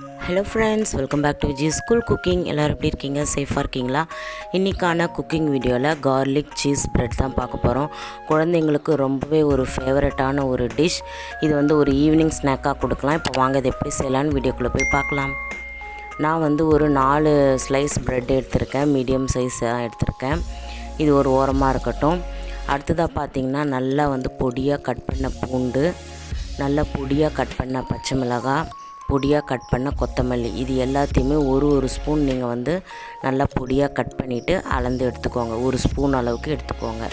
Hello friends, welcome back to Viji's school cooking. எல்லோரும் எப்படி இருக்கீங்க? சேஃபாக இருக்கீங்களா? இன்றைக்கான குக்கிங் வீடியோவில் கார்லிக் சீஸ் ப்ரெட் தான் பார்க்க போகிறோம். குழந்தைங்களுக்கு ரொம்பவே ஒரு ஃபேவரட்டான ஒரு டிஷ். இது வந்து ஒரு ஈவினிங் ஸ்நாக்காக கொடுக்கலாம். இப்போ வாங்க இது எப்படி செய்யலான்னு வீடியோக்குள்ளே போய் பார்க்கலாம். நான் வந்து ஒரு 4 ஸ்லைஸ் ப்ரெட் எடுத்திருக்கேன். மீடியம் சைஸ் தான் எடுத்திருக்கேன். இது ஒரு ஓரமாக இருக்கட்டும். அடுத்ததாக பார்த்திங்கன்னா நல்லா வந்து பொடியாக கட் பண்ண பூண்டு, நல்லா பொடியாக கட் பண்ண பச்சை மிளகாய், பொடியாக கட் பண்ண கொத்தமல்லி, இது எல்லாத்தையுமே ஒரு ஸ்பூன் நீங்கள் வந்து நல்லா பொடியாக கட் பண்ணிவிட்டு அளந்து எடுத்துக்கோங்க. 1 ஸ்பூன் அளவுக்கு எடுத்துக்கோங்க.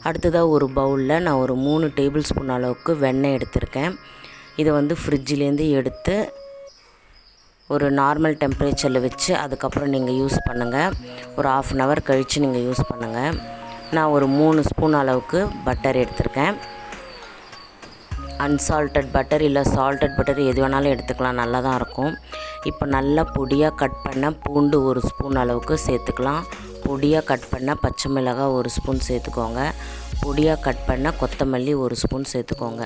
அடுத்ததாக ஒரு பவுலில் நான் ஒரு 3 டேபிள் ஸ்பூன் அளவுக்கு வெண்ணெய் எடுத்திருக்கேன். இதை வந்து ஃப்ரிட்ஜிலேருந்து எடுத்து ஒரு நார்மல் டெம்பரேச்சரில் வச்சு அதுக்கப்புறம் நீங்கள் யூஸ் பண்ணுங்கள். ஒரு 1/2 hour கழித்து நீங்கள் யூஸ் பண்ணுங்கள். நான் ஒரு 3 ஸ்பூன் அளவுக்கு பட்டர் எடுத்திருக்கேன். அன்சால்ட்டட் பட்டர் இல்லை சால்ட்டட் பட்டர் எது வேணாலும் எடுத்துக்கலாம், நல்லா தான் இருக்கும். இப்போ நல்லா பொடியாக கட் பண்ண பூண்டு 1 ஸ்பூன் அளவுக்கு சேர்த்துக்கலாம். பொடியாக கட் பண்ண பச்சை மிளகாய் 1 ஸ்பூன் சேர்த்துக்கோங்க. பொடியாக கட் பண்ண கொத்தமல்லி 1 ஸ்பூன் சேர்த்துக்கோங்க.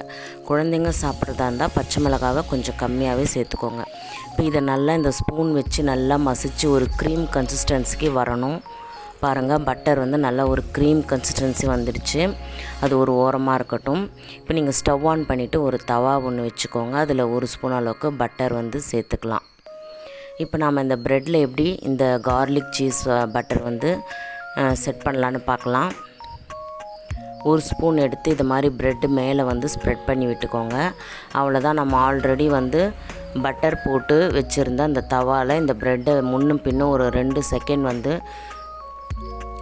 குழந்தைங்க சாப்பிட்றதா இருந்தால் பச்சை மிளகாவை கொஞ்சம் கம்மியாகவே சேர்த்துக்கோங்க. இப்போ இதை நல்லா இந்த ஸ்பூன் வச்சு நல்லா மசித்து ஒரு க்ரீம் கன்சிஸ்டன்சிக்கு வரணும். பாருங்கள், பட்டர் வந்து நல்லா ஒரு க்ரீம் கன்சிஸ்டன்சி வந்துடுச்சு. அது ஒரு ஓரமாக இருக்கட்டும். இப்போ நீங்கள் ஸ்டவ் ஆன் பண்ணிவிட்டு ஒரு தவா ஒன்று வச்சுக்கோங்க. அதில் 1 ஸ்பூன் அளவுக்கு பட்டர் வந்து சேர்த்துக்கலாம். இப்போ நாம் இந்த ப்ரெட்டில் எப்படி இந்த கார்லிக் சீஸ் பட்டர் வந்து செட் பண்ணலான்னு பார்க்கலாம். 1 ஸ்பூன் எடுத்து இது மாதிரி ப்ரெட்டு மேலே வந்து ஸ்ப்ரெட் பண்ணி விட்டுக்கோங்க. அவ்வளோதான். நம்ம ஆல்ரெடி வந்து பட்டர் போட்டு வச்சுருந்த அந்த தவாவில் இந்த ப்ரெட்டை முன்னும் பின்னும் ஒரு 2 செகண்ட் வந்து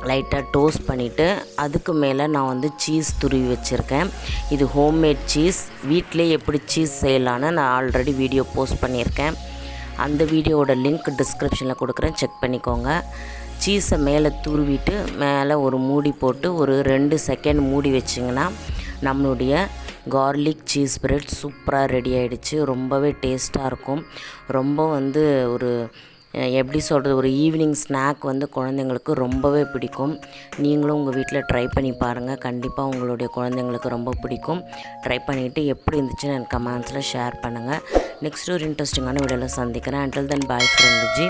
லைட்டாக டோஸ்ட் பண்ணிவிட்டு அதுக்கு மேலே நான் வந்து சீஸ் துருவி வச்சுருக்கேன். இது ஹோம்மேட் சீஸ். வீட்டிலே எப்படி சீஸ் செய்யலான்னு நான் ஆல்ரெடி வீடியோ போஸ்ட் பண்ணியிருக்கேன். அந்த வீடியோவோட லிங்க் டிஸ்கிரிப்ஷனில் கொடுக்குறேன், செக் பண்ணிக்கோங்க. சீஸை மேலே துருவிட்டு மேலே ஒரு மூடி போட்டு ஒரு 2 செகண்ட் மூடி வச்சிங்கன்னா நம்மளுடைய கார்லிக் சீஸ் ப்ரெட் சூப்பராக ரெடி ஆகிடுச்சு. ரொம்பவே டேஸ்ட்டாக இருக்கும். ரொம்ப வந்து ஒரு எப்படி சொல்கிறது, ஒரு ஈவினிங் ஸ்நாக் வந்து குழந்தைங்களுக்கு ரொம்பவே பிடிக்கும். நீங்களும் உங்கள் வீட்டில் ட்ரை பண்ணி பாருங்கள். கண்டிப்பாக உங்களுடைய குழந்தைங்களுக்கு ரொம்ப பிடிக்கும். ட்ரை பண்ணிவிட்டு எப்படி இருந்துச்சுன்னு எனக்கு கமெண்ட்ஸில் ஷேர் பண்ணுங்கள். நெக்ஸ்ட் ஒரு இன்ட்ரெஸ்டிங்கான வீடியோவில் சந்திக்கிறேன். அன்டில் தென் பாய் ஃப்ரெண்ட் விஜி.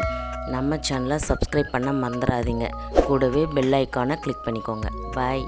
நம்ம சேனலை சப்ஸ்கிரைப் பண்ண மறந்துடாதீங்க. கூடவே பெல் ஐக்கானை கிளிக் பண்ணிக்கோங்க. பாய்.